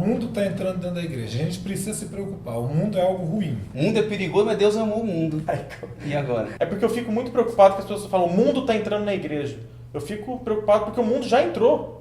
mundo está entrando dentro da igreja. A gente precisa se preocupar. O mundo é algo ruim. O mundo é perigoso, mas Deus amou o mundo. E agora? É porque eu fico muito preocupado que as pessoas falam, o mundo está entrando na igreja. Eu fico preocupado porque o mundo já entrou.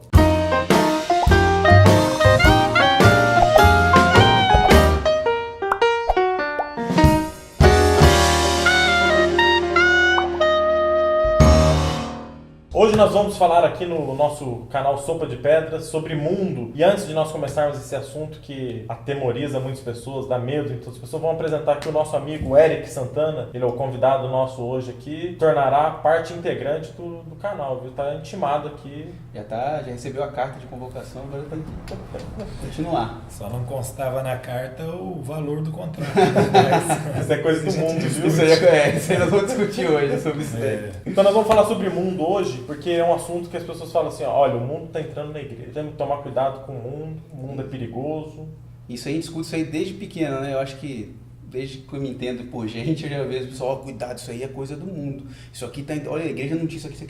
Hoje nós vamos falar aqui no nosso canal Sopa de Pedras sobre mundo. E antes de nós começarmos esse assunto que atemoriza muitas pessoas, dá medo em todas as pessoas, vamos apresentar aqui o nosso amigo Eric Santana. Ele é o convidado nosso hoje aqui, tornará parte integrante do canal, viu? Tá intimado aqui. Já recebeu a carta de convocação, agora tem que continuar. Só não constava na carta o valor do contrato. Isso é coisa do mundo, viu? Isso aí nós vamos discutir hoje sobre isso aí. Então nós vamos falar sobre mundo hoje, porque é um assunto que as pessoas falam assim, ó, olha, o mundo está entrando na igreja, temos que tomar cuidado com o mundo é perigoso. Isso aí, a gente discute isso aí desde pequeno, né? Eu acho que desde que eu me entendo por gente, eu já vejo o pessoal, ó, cuidado, isso aí é coisa do mundo. Isso aqui tá, olha, a igreja não diz isso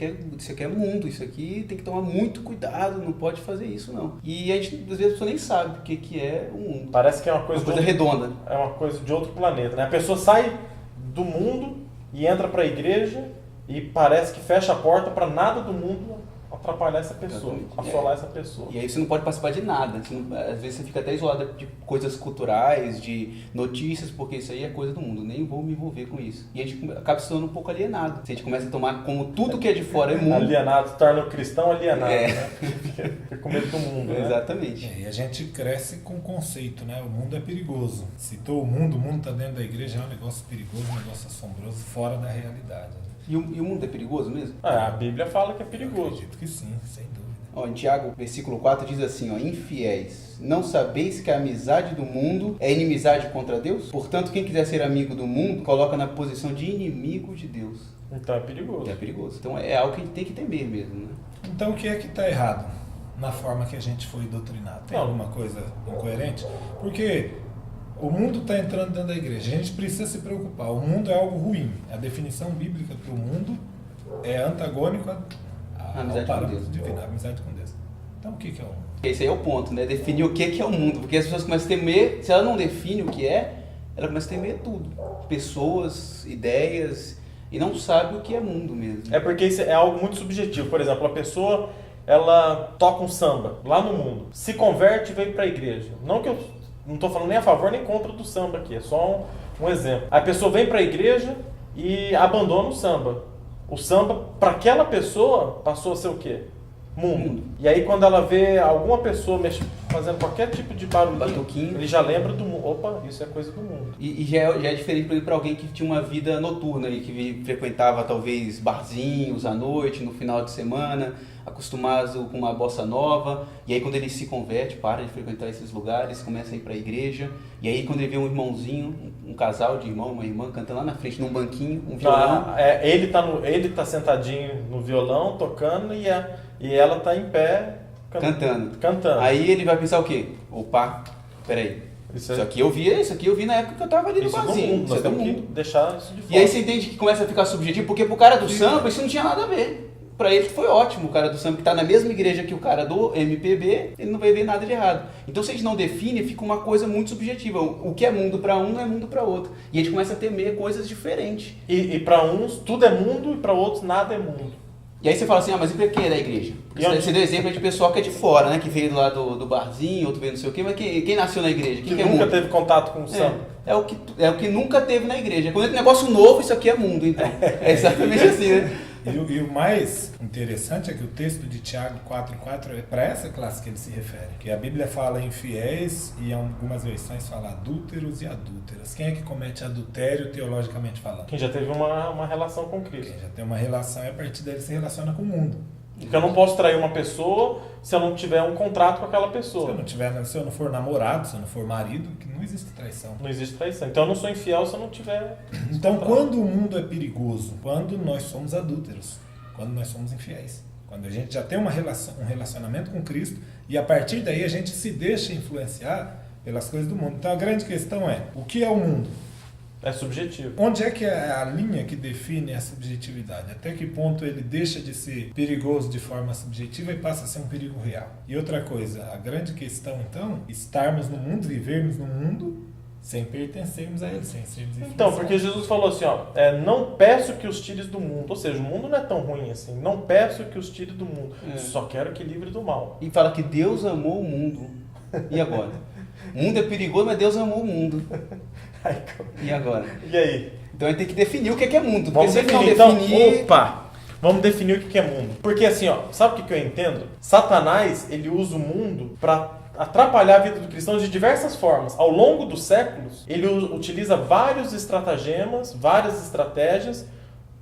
aqui é mundo, isso aqui tem que tomar muito cuidado, não pode fazer isso não. E a gente, às vezes, a pessoa nem sabe o que é o mundo. Parece que é uma coisa redonda. É uma coisa de outro planeta, né? A pessoa sai do mundo e entra para a igreja e parece que fecha a porta para nada do mundo atrapalhar essa pessoa, assolar essa pessoa. E aí você não pode participar de nada. Às vezes você fica até isolado de coisas culturais, de notícias, porque isso aí é coisa do mundo. Nem vou me envolver com isso. E a gente acaba se tornando um pouco alienado. Se a gente começa a tomar como tudo que é de fora é mundo. Alienado, se torna o cristão alienado, né? Fica com medo do mundo, né? Exatamente. E a gente cresce com o conceito, né? O mundo é perigoso. Citou o mundo está dentro da igreja, é um negócio perigoso, um negócio assombroso, fora da realidade. Né? E o mundo é perigoso mesmo? A Bíblia fala que é perigoso. Eu acredito que sim, sem dúvida. Ó, em Tiago, versículo 4, diz assim, ó, infiéis, não sabeis que a amizade do mundo é inimizade contra Deus? Portanto, quem quiser ser amigo do mundo, coloca na posição de inimigo de Deus. Então é perigoso. É perigoso. Então é algo que a gente tem que temer mesmo, né? Então o que é que está errado na forma que a gente foi doutrinado? Tem alguma coisa incoerente? Porque o mundo está entrando dentro da igreja. A gente precisa se preocupar. O mundo é algo ruim. A definição bíblica para o mundo é antagônico ao parâmetro divino, a amizade com Deus. Então o que é o mundo? Esse aí é o ponto, né? Definir o que é o mundo. Porque as pessoas começam a temer, se ela não define o que é, ela começa a temer tudo. Pessoas, ideias, e não sabe o que é mundo mesmo. É porque isso é algo muito subjetivo. Por exemplo, a pessoa, ela toca um samba lá no mundo, se converte e vem para a igreja. Não que eu não estou falando nem a favor nem contra do samba aqui, é só um exemplo. A pessoa vem para a igreja e abandona o samba. O samba, para aquela pessoa, passou a ser o quê? Mundo. E aí quando ela vê alguma pessoa fazendo qualquer tipo de barulho, ele já lembra do mundo. Opa, isso é coisa do mundo. E já é diferente para alguém que tinha uma vida noturna e que frequentava talvez barzinhos à noite, no final de semana, acostumado com uma bossa nova, e aí quando ele se converte, para de frequentar esses lugares, começa a ir para a igreja, e aí quando ele vê um irmãozinho, um casal de irmão, uma irmã cantando lá na frente num banquinho, um violão. Ele tá sentadinho no violão, tocando, e ela tá em pé cantando. Aí ele vai pensar o quê? Opa, peraí. Isso aqui eu vi na época que eu tava ali no barzinho. Nós temos que deixar isso de fora. E aí você entende que começa a ficar subjetivo, porque pro cara do samba isso não tinha nada a ver. Pra ele foi ótimo, o cara do samba que tá na mesma igreja que o cara do MPB, ele não vai ver nada de errado. Então se a gente não define, fica uma coisa muito subjetiva. O que é mundo pra um não é mundo pra outro. E a gente começa a temer coisas diferentes. E pra uns tudo é mundo e pra outros nada é mundo. E aí você fala assim, mas e pra quem é da igreja? Porque você deu exemplo de pessoal que é de fora, né? Que veio lá do barzinho, outro veio não sei o quê, mas quem nasceu na igreja? Que nunca teve contato com o samba. É o que nunca teve na igreja. Quando é um negócio novo, isso aqui é mundo, então. É exatamente assim, né? E o mais interessante é que o texto de Tiago 4,4 é para essa classe que ele se refere. Que a Bíblia fala em fiéis e em algumas versões fala adúlteros e adúlteras. Quem é que comete adultério teologicamente falando? Quem já teve uma relação com Cristo. Quem já tem uma relação e a partir dele se relaciona com o mundo. Porque eu não posso trair uma pessoa se eu não tiver um contrato com aquela pessoa. Se eu não for namorado, se eu não for marido, que não existe traição. Não existe traição. Então eu não sou infiel se eu não tiver. Então quando o mundo é perigoso? Quando nós somos adúlteros, quando nós somos infiéis. Quando a gente já tem um relacionamento com Cristo e a partir daí a gente se deixa influenciar pelas coisas do mundo. Então a grande questão é, o que é o mundo? É subjetivo. Onde é que é a linha que define a subjetividade? Até que ponto ele deixa de ser perigoso de forma subjetiva e passa a ser um perigo real? E outra coisa, a grande questão, então, estarmos no mundo, vivermos no mundo, sem pertencermos a ele, sem sermos Então, porque Jesus falou assim, ó, não peço que os tires do mundo. Ou seja, o mundo não é tão ruim assim. Não peço que os tires do mundo. Só quero que livre do mal. E fala que Deus amou o mundo. E agora? O mundo é perigoso, mas Deus amou o mundo. E agora? E aí? Então a gente tem que definir o que é mundo. Porque Vamos se definir, ele não definir... Opa! Vamos definir o que é mundo. Porque assim, ó, sabe o que eu entendo? Satanás, ele usa o mundo para atrapalhar a vida do cristão de diversas formas. Ao longo dos séculos, ele utiliza vários estratagemas, várias estratégias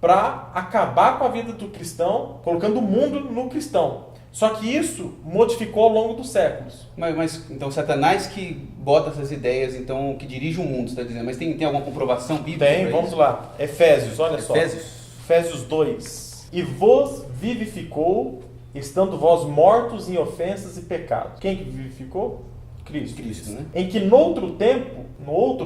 para acabar com a vida do cristão, colocando o mundo no cristão. Só que isso modificou ao longo dos séculos. Mas então Satanás que bota essas ideias, então que dirige o mundo, você está dizendo. Mas tem alguma comprovação bíblica? Tem, vamos lá. Efésios, olha só. Efésios 2. E vos vivificou, estando vós mortos em ofensas e pecados. Quem que vivificou? Cristo, né? Em que no outro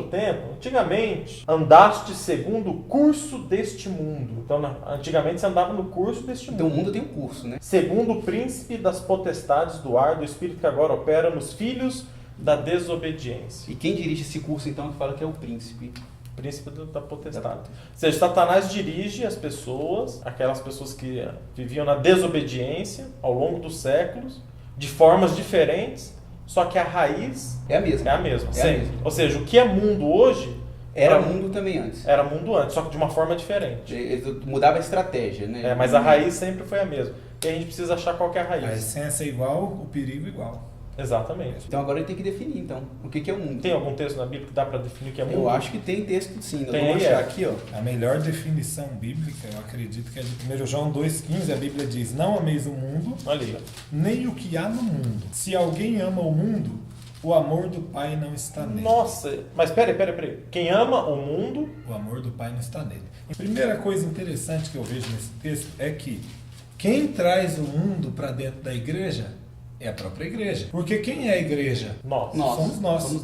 tempo, antigamente, andaste segundo o curso deste mundo. Então, antigamente você andava no curso deste mundo. Então o mundo tem um curso, né? Segundo o príncipe das potestades do ar, do espírito que agora opera nos filhos da desobediência. E quem dirige esse curso, então, que fala que é o príncipe? Príncipe da potestade. Ou seja, Satanás dirige as pessoas, aquelas pessoas que viviam na desobediência ao longo dos séculos, de formas diferentes, só que a raiz é a mesma. É a mesma, a sempre. Ou seja, o que é mundo hoje... Era mundo também antes. Era mundo antes, só que de uma forma diferente. Ele mudava a estratégia, né? Mas a raiz sempre foi a mesma. E a gente precisa achar qual que é a raiz. A essência é igual, o perigo igual. Exatamente. Então agora a gente tem que definir, então, o que é o mundo. Tem algum texto na Bíblia que dá para definir o que é mundo? Eu acho que tem texto sim. Tem, vamos achar aqui, ó. A melhor definição bíblica, eu acredito que é de 1 João 2,15, a Bíblia diz: não ameis o mundo, nem o que há no mundo. Se alguém ama o mundo, o amor do Pai não está nele. Nossa, mas peraí. Quem ama o mundo... O amor do Pai não está nele. A primeira coisa interessante que eu vejo nesse texto é que quem traz o mundo para dentro da igreja é a própria igreja. Porque quem é a igreja? Nós. Somos nós.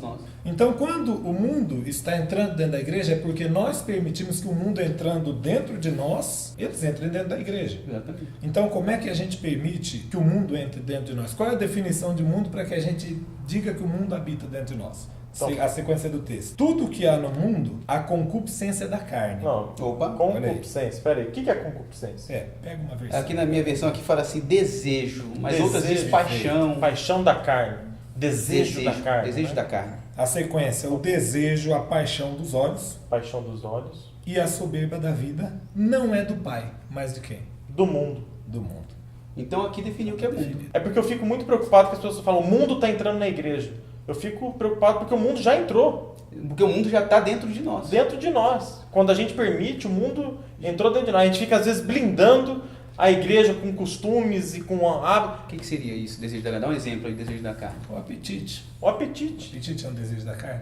Então, quando o mundo está entrando dentro da igreja, é porque nós permitimos que o mundo entrando dentro de nós, eles entrem dentro da igreja. Exatamente. Então, como é que a gente permite que o mundo entre dentro de nós? Qual é a definição de mundo para que a gente diga que o mundo habita dentro de nós? Então, a sequência do texto. Tudo que há no mundo, a concupiscência da carne. Não. Opa. Concupiscência. Espera aí. O que é concupiscência? Pega uma versão. Aqui na minha versão aqui fala assim, desejo. Mas outras vezes paixão. Paixão da carne. Desejo da carne. Desejo da carne. A sequência, o desejo, a paixão dos olhos. Paixão dos olhos. E a soberba da vida não é do Pai, mas de quem? Do mundo. Do mundo. Então aqui definiu o que é mundo. É porque eu fico muito preocupado que as pessoas falam, o mundo está entrando na igreja. Eu fico preocupado porque o mundo já entrou. Porque o mundo já está dentro de nós. Dentro de nós. Quando a gente permite, o mundo entrou dentro de nós. A gente fica às vezes blindando a igreja com costumes e com hábitos. O que seria isso? Desejo da carne? Dá um exemplo aí, desejo da carne. O apetite. O apetite. O apetite é um desejo da carne?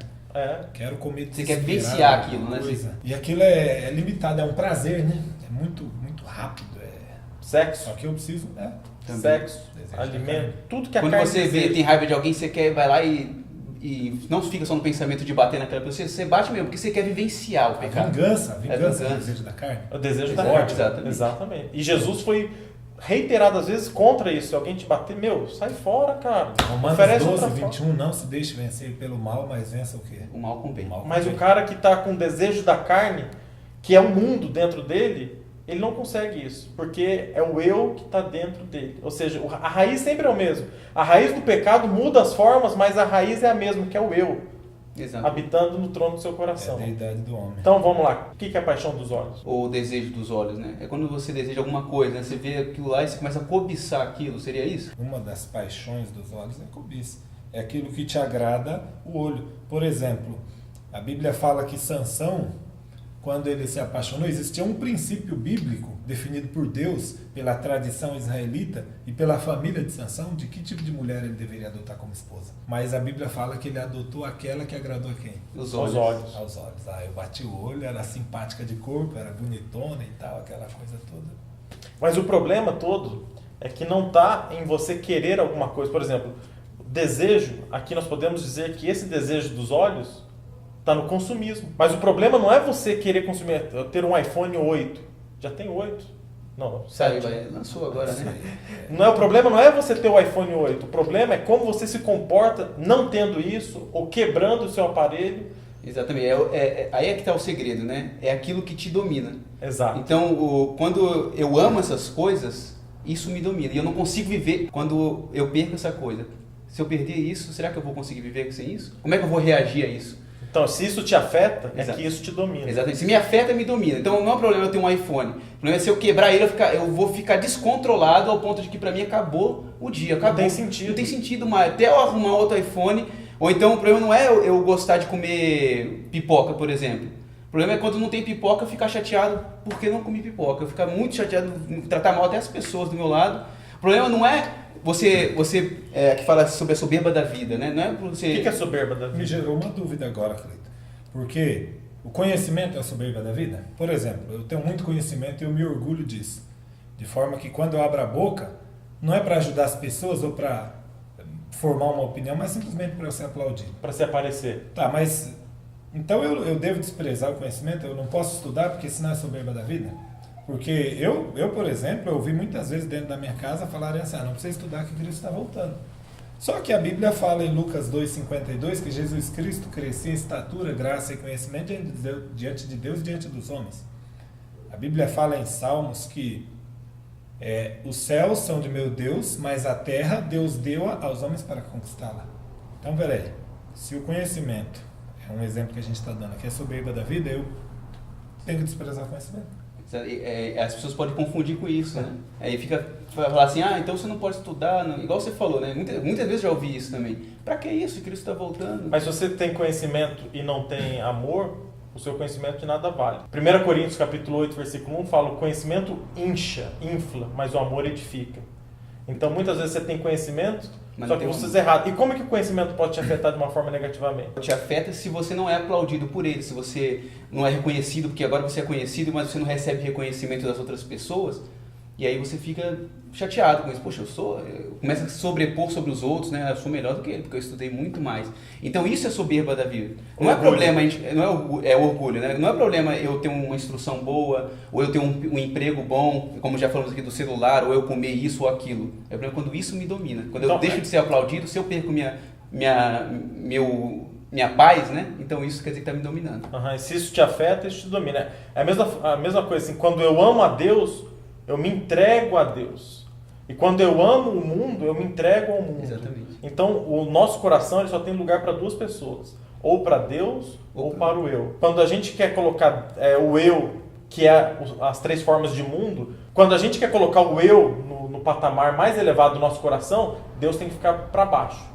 Quero comer. Você quer viciar aquilo, né? E aquilo é limitado, é um prazer, né? É muito rápido. Sexo. Só que eu preciso, Sexo, alimento, tudo que a Quando carne você tem raiva de alguém, você vai lá e não fica só no pensamento de bater naquela pessoa, você bate mesmo, porque você quer vivenciar o pecado. Vingança é o desejo da carne. O desejo da carne. Exatamente. E Jesus foi reiteradas vezes contra isso. Se alguém te bater, sai fora, cara. Romanos 12, 21, não se deixe vencer pelo mal, mas vença o quê? O mal com bem. Mas o cara que está com o desejo da carne, que é o mundo dentro dele, ele não consegue isso, porque é o eu que está dentro dele. Ou seja, a raiz sempre é o mesmo. A raiz do pecado muda as formas, mas a raiz é a mesma, que é o eu. Exato. Habitando no trono do seu coração. É a deidade do homem. Então vamos lá. O que é a paixão dos olhos? Ou o desejo dos olhos, né? É quando você deseja alguma coisa, né? Você vê aquilo lá e você começa a cobiçar aquilo. Seria isso? Uma das paixões dos olhos é a cobiça. É aquilo que te agrada o olho. Por exemplo, a Bíblia fala que Sansão, quando ele se apaixonou, existia um princípio bíblico definido por Deus, pela tradição israelita e pela família de Sansão, de que tipo de mulher ele deveria adotar como esposa. Mas a Bíblia fala que ele adotou aquela que agradou a quem? Os olhos. Aos olhos. Eu bati o olho, era simpática de corpo, era bonitona e tal, aquela coisa toda. Mas o problema todo é que não está em você querer alguma coisa. Por exemplo, desejo, aqui nós podemos dizer que esse desejo dos olhos Está no consumismo. Mas o problema não é você querer consumir, ter um iPhone 8. Já tem 8. Não, 7. Lançou agora, né? O problema não é você ter o iPhone 8. O problema é como você se comporta não tendo isso ou quebrando o seu aparelho. Exatamente. Aí é que está o segredo, né? É aquilo que te domina. Exato. Então, quando eu amo essas coisas, isso me domina. E eu não consigo viver quando eu perco essa coisa. Se eu perder isso, será que eu vou conseguir viver sem isso? Como é que eu vou reagir a isso? Então, se isso te afeta, Exato. É que isso te domina. Exatamente. Se me afeta, me domina. Então, não é problema eu ter um iPhone. O problema é se eu quebrar ele, eu vou ficar descontrolado ao ponto de que pra mim acabou o dia. Acabou. Não tem sentido. Não tem sentido mais. Até eu arrumar outro iPhone. Ou então, o problema não é eu gostar de comer pipoca, por exemplo. O problema é quando não tem pipoca, eu ficar chateado porque não comi pipoca. Eu ficar muito chateado, tratar mal até as pessoas do meu lado. O problema não é você que fala sobre a soberba da vida, né? Não é você... O que é soberba da vida? Me gerou uma dúvida agora, Cleiton. Porque o conhecimento é a soberba da vida? Por exemplo, eu tenho muito conhecimento e eu me orgulho disso. De forma que quando eu abro a boca, não é para ajudar as pessoas ou para formar uma opinião, mas simplesmente para eu ser aplaudido. Para se aparecer. Tá, mas... Então eu devo desprezar o conhecimento? Eu não posso estudar porque senão é soberba da vida? Porque eu, por exemplo, eu ouvi muitas vezes dentro da minha casa falarem assim, não precisa estudar que Cristo está voltando. Só que a Bíblia fala em Lucas 2,52 que Jesus Cristo crescia em estatura, graça e conhecimento diante de Deus e diante dos homens. A Bíblia fala em Salmos que os céus são de meu Deus, mas a terra Deus deu aos homens para conquistá-la. Então, peraí, se o conhecimento é um exemplo que a gente está dando aqui, é soberba da vida, eu tenho que desprezar o conhecimento. As pessoas podem confundir com isso, né? Aí falar assim, então você não pode estudar, não. Igual você falou, né? Muitas vezes já ouvi isso também. Pra que isso? Cristo está voltando. Mas se você tem conhecimento e não tem amor, o seu conhecimento de nada vale. 1 Coríntios capítulo 8, versículo 1 fala, o conhecimento infla, mas o amor edifica. Então muitas vezes você tem conhecimento, mas só que você é errado. E como é que o conhecimento pode te afetar de uma forma negativamente? Te afeta se você não é aplaudido por ele, se você não é reconhecido, porque agora você é conhecido, mas você não recebe reconhecimento das outras pessoas, e aí você fica chateado com isso. Poxa, eu começo a se sobrepor sobre os outros, né? Eu sou melhor do que ele, porque eu estudei muito mais. Então isso é soberba da vida. Não é problema, é orgulho, né? Não é problema eu ter uma instrução boa, ou eu ter um emprego bom, como já falamos aqui do celular, ou eu comer isso ou aquilo. É problema quando isso me domina. Quando eu deixo de ser aplaudido, se eu perco minha paz, né? Então isso quer dizer que está me dominando. E se isso te afeta, isso te domina. É a mesma coisa assim, quando eu amo a Deus, eu me entrego a Deus. E quando eu amo o mundo, eu me entrego ao mundo. Exatamente. Então, o nosso coração ele só tem lugar para duas pessoas. Ou para Deus, ou para o eu. Quando a gente quer colocar o eu, que é as três formas de mundo, quando a gente quer colocar o eu no patamar mais elevado do nosso coração, Deus tem que ficar para baixo.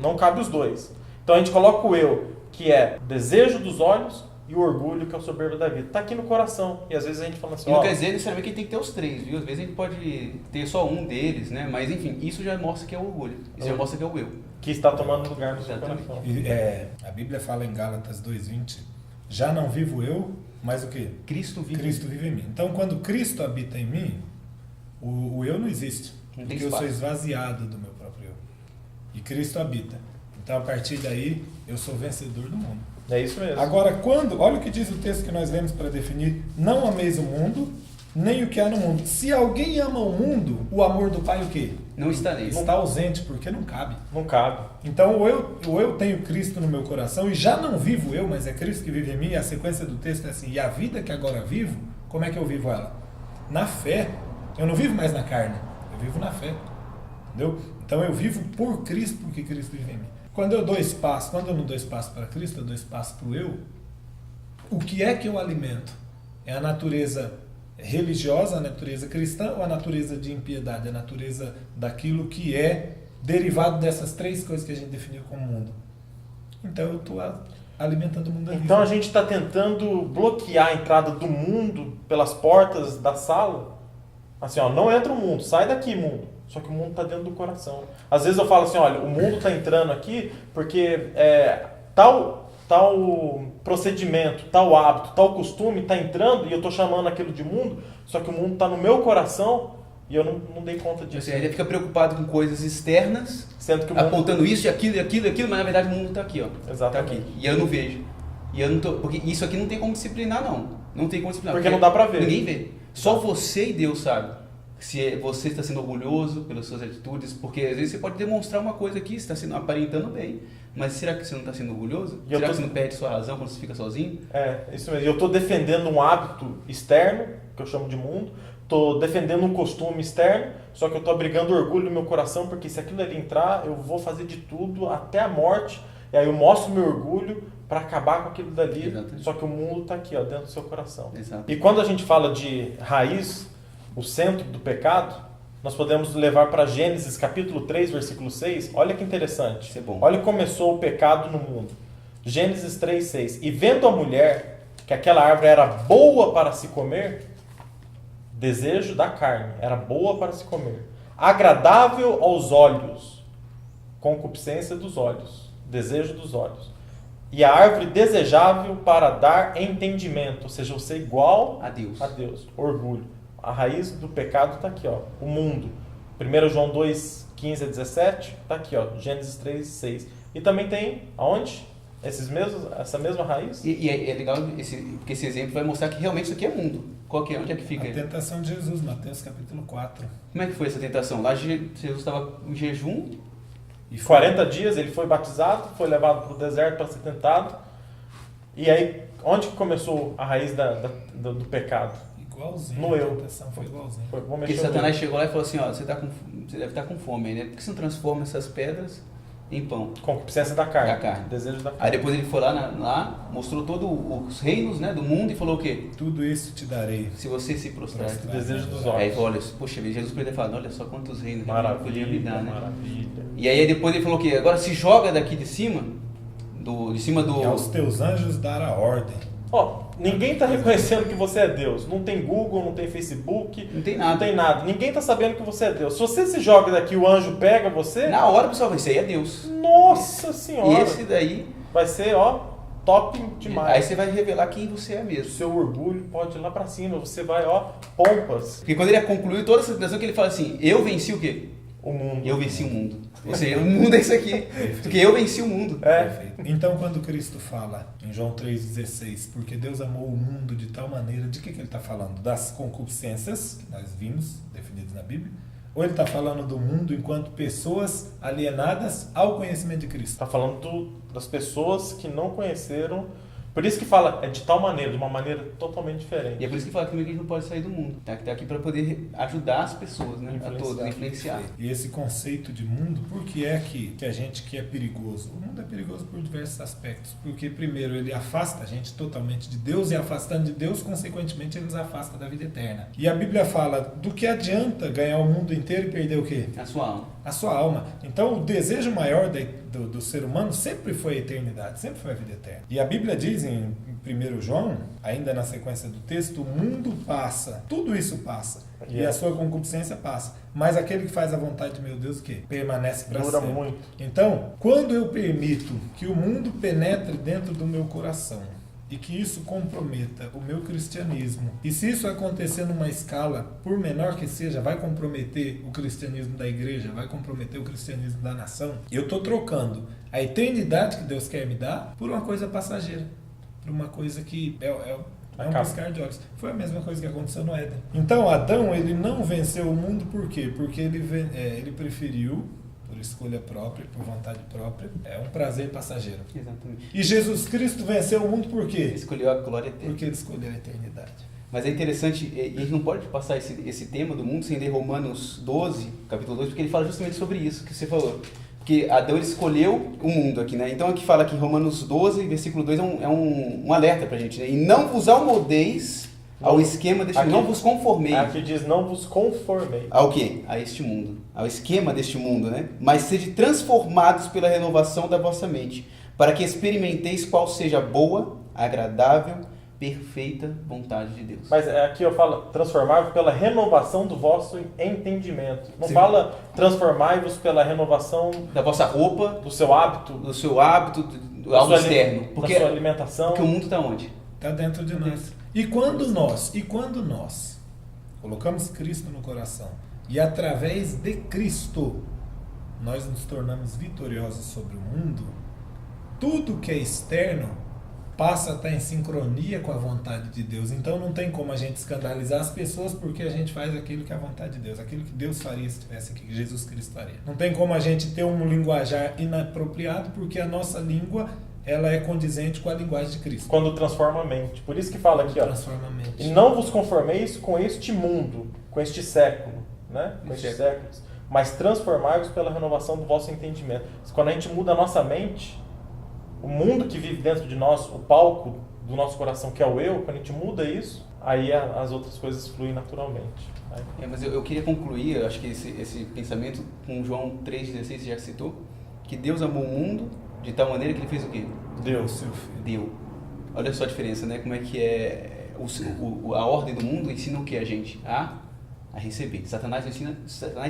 Não cabe os dois. Então, a gente coloca o eu, que é o desejo dos olhos, e o orgulho, que é o soberbo da vida. Está aqui no coração. E às vezes a gente fala assim... Não quer dizer necessariamente que tem que ter os três, viu? Às vezes a gente pode ter só um deles, né? Mas enfim, isso já mostra que é o orgulho. Isso já mostra que é o eu. Que está tomando lugar no seu coração. A Bíblia fala em Gálatas 2,20, já não vivo eu, mas o quê? Cristo vive em mim. Então, quando Cristo habita em mim, o eu não existe. Porque eu sou esvaziado do meu próprio eu. E Cristo habita. Então, a partir daí, eu sou vencedor do mundo. É isso mesmo. Agora, olha o que diz o texto que nós lemos para definir, não ameis o mundo, nem o que há no mundo. Se alguém ama o mundo, o amor do Pai o quê? Não está nele. Está ausente, porque não cabe. Não cabe. Então, ou eu tenho Cristo no meu coração, e já não vivo eu, mas é Cristo que vive em mim, e a sequência do texto é assim, e a vida que agora vivo, como é que eu vivo ela? Na fé. Eu não vivo mais na carne, eu vivo na fé. Entendeu? Então, eu vivo por Cristo, porque Cristo vive em mim. Quando eu não dou espaço para Cristo, eu dou espaço para o eu, o que é que eu alimento? É a natureza religiosa, a natureza cristã ou a natureza de impiedade? A natureza daquilo que é derivado dessas três coisas que a gente definiu como mundo. Então eu estou alimentando o mundo. Então a gente está tentando bloquear a entrada do mundo pelas portas da sala. Assim, não entra o mundo, sai daqui, mundo. Só que o mundo está dentro do coração. Às vezes eu falo assim, olha, o mundo está entrando aqui porque tal procedimento, tal hábito, tal costume está entrando e eu estou chamando aquilo de mundo, só que o mundo está no meu coração e eu não dei conta disso. Você ainda fica preocupado com coisas externas, sendo que o mundo... apontando isso, aquilo, mas na verdade o mundo está aqui, ó. Exatamente. Tá aqui, e eu não vejo. E eu não tô, porque isso aqui não tem como disciplinar, não. Não tem como disciplinar. Porque não dá pra ver. Ninguém vê. Só você e Deus sabe se você está sendo orgulhoso pelas suas atitudes, porque às vezes você pode demonstrar uma coisa aqui, você está sendo aparentando bem, mas será que você não está sendo orgulhoso? Será que você não perde sua razão quando você fica sozinho? Isso mesmo. Eu estou defendendo um hábito externo, que eu chamo de mundo, estou defendendo um costume externo, só que eu estou abrigando orgulho no meu coração, porque se aquilo ali entrar, eu vou fazer de tudo até a morte, e aí eu mostro meu orgulho para acabar com aquilo dali. Exatamente. Só que o mundo está aqui, ó, dentro do seu coração. Exato. E quando a gente fala de raiz, o centro do pecado, nós podemos levar para Gênesis capítulo 3, versículo 6. Olha que interessante. Isso é bom. Olha como começou o pecado no mundo. Gênesis 3, 6. E vendo a mulher que aquela árvore era boa para se comer, desejo da carne, era boa para se comer, agradável aos olhos, concupiscência dos olhos, desejo dos olhos, e a árvore desejável para dar entendimento, ou seja, você igual a Deus. Orgulho. A raiz do pecado está aqui, ó, o mundo. 1 João 2, 15 a 17, está aqui, ó, Gênesis 3, 6. E também tem, aonde? Essa mesma raiz? E é legal, porque esse exemplo vai mostrar que realmente isso aqui é mundo. Onde é que fica? A tentação de Jesus, Mateus capítulo 4. Como é que foi essa tentação? Lá Jesus estava em jejum. E 40 dias ele foi batizado, foi levado para o deserto para ser tentado. E aí, onde que começou a raiz do pecado? Igualzinho. No eu. A tentação foi igualzinho. Porque Satanás chegou lá e falou assim, ó, você deve estar com fome, né? Por que você não transforma essas pedras em pão? Concupiscência da carne. Da carne. Desejo da carne. Aí depois ele foi lá mostrou todos os reinos, né, do mundo e falou o quê? Tudo isso te darei. Se você se prostrar. Desejo dos olhos. Aí olha, poxa, Jesus poderia falar, olha só quantos reinos ele podia me dar, né? Maravilha. E aí depois ele falou o quê? Agora se joga daqui de cima do... E aos teus anjos dar a ordem. Ó, ninguém está reconhecendo que você é Deus. Não tem Google, não tem Facebook. Não tem nada. Não tem nada. Ninguém está sabendo que você é Deus. Se você se joga daqui, o anjo pega você. Na hora o pessoal vai ser, é Deus. Nossa Senhora. Esse daí... Vai ser, ó, top demais. Aí você vai revelar quem você é mesmo. O seu orgulho pode ir lá pra cima. Você vai, ó, pompas. Porque quando ele concluiu toda essa explicação, que ele fala assim, eu venci o quê? O mundo. Eu venci o mundo. Ou seja, o mundo é isso aqui. Porque eu venci o mundo. Perfeito. Então, quando Cristo fala em João 3,16, porque Deus amou o mundo de tal maneira, de que ele está falando? Das concupiscências, que nós vimos, definidas na Bíblia, ou ele está falando do mundo enquanto pessoas alienadas ao conhecimento de Cristo? Está falando das pessoas que não conheceram. Por isso que fala, é de tal maneira, de uma maneira totalmente diferente. E é por isso que fala que a gente não pode sair do mundo. Tá aqui para poder ajudar as pessoas, né? A todos, influenciar. E esse conceito de mundo, por que é que a gente que é perigoso? O mundo é perigoso por diversos aspectos. Porque, primeiro, ele afasta a gente totalmente de Deus, e afastando de Deus, consequentemente, ele nos afasta da vida eterna. E a Bíblia fala, do que adianta ganhar o mundo inteiro e perder o quê? A sua alma. A sua alma. Então, o desejo maior do ser humano sempre foi a eternidade, sempre foi a vida eterna. E a Bíblia diz em 1 João, ainda na sequência do texto, o mundo passa, tudo isso passa, e a sua concupiscência passa. Mas aquele que faz a vontade de meu Deus, o quê? Permanece para sempre. Dura muito. Então, quando eu permito que o mundo penetre dentro do meu coração, e que isso comprometa o meu cristianismo, e se isso acontecer numa escala, por menor que seja, vai comprometer o cristianismo da igreja, vai comprometer o cristianismo da nação, eu estou trocando a eternidade que Deus quer me dar por uma coisa passageira, por uma coisa que é um piscar de olhos. Foi a mesma coisa que aconteceu no Éden. Então, Adão, ele não venceu o mundo por quê? Porque ele preferiu, por escolha própria, por vontade própria, é um prazer passageiro. Exatamente. E Jesus Cristo venceu o mundo por quê? Ele escolheu a glória eterna. Porque ele escolheu a eternidade. Mas é interessante, e a gente não pode passar esse tema do mundo sem ler Romanos 12, capítulo 2, porque ele fala justamente sobre isso que você falou. Porque Adão ele escolheu o mundo aqui, né? Então aqui fala que Romanos 12, versículo 2 é um alerta pra gente, né? E não vos amoldeis ao esquema deste mundo. Não vos conformeis. Aqui diz, não vos conformeis. Ao quê? A este mundo. Ao esquema deste mundo, né? Mas sede transformados pela renovação da vossa mente, para que experimenteis qual seja a boa, agradável, perfeita vontade de Deus. Mas aqui eu falo, transformar-vos pela renovação do vosso entendimento. Não Sim. fala transformai-vos pela renovação Da vossa roupa, do seu hábito, do seu hábito, do algo externo. da sua alimentação. Porque o mundo está onde? Está dentro de nós. E quando nós colocamos Cristo no coração e através de Cristo nós nos tornamos vitoriosos sobre o mundo, tudo que é externo passa a estar em sincronia com a vontade de Deus. Então não tem como a gente escandalizar as pessoas porque a gente faz aquilo que é a vontade de Deus, aquilo que Deus faria se estivesse aqui, que Jesus Cristo faria. Não tem como a gente ter um linguajar inapropriado porque a nossa língua ela é condizente com a linguagem de Cristo. Quando transforma a mente. Por isso que fala aqui, ó. Transforma a mente. E não vos conformeis com este mundo, com este século, né? Com estes séculos, mas transformai-vos pela renovação do vosso entendimento. Quando a gente muda a nossa mente, o mundo que vive dentro de nós, o palco do nosso coração, que é o eu, quando a gente muda isso, aí as outras coisas fluem naturalmente. Mas eu queria concluir, eu acho que esse pensamento com João 3,16, você já citou, que Deus amou o mundo de tal maneira que ele fez o quê? Deus. Deu. Olha só a diferença, né? Como é que é a ordem do mundo ensina o que a gente? A receber. Satanás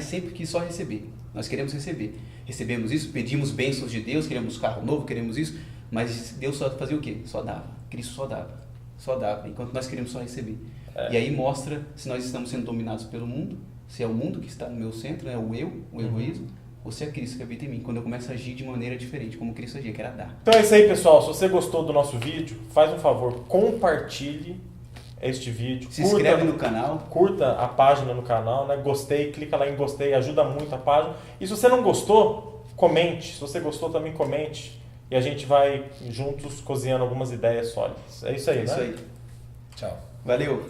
sempre quis só receber. Nós queremos receber. Recebemos isso, pedimos bênçãos de Deus, queremos carro novo, queremos isso, mas Deus só fazia o quê? Só dava. Cristo só dava. Só dava, enquanto nós queremos só receber. E aí mostra se nós estamos sendo dominados pelo mundo, se é o mundo que está no meu centro, é o eu, o egoísmo, ou se é Cristo que habita em mim, quando eu começo a agir de maneira diferente, como Cristo agia, que era dar. Então é isso aí, pessoal. Se você gostou do nosso vídeo, faz um favor, compartilhe este vídeo. Se inscreve no canal. Curta a página no canal, né? Gostei, clica lá em gostei, ajuda muito a página. E se você não gostou, comente. Se você gostou, também comente. E a gente vai juntos cozinhando algumas ideias sólidas. É isso aí, né? É isso aí. Tchau. Valeu.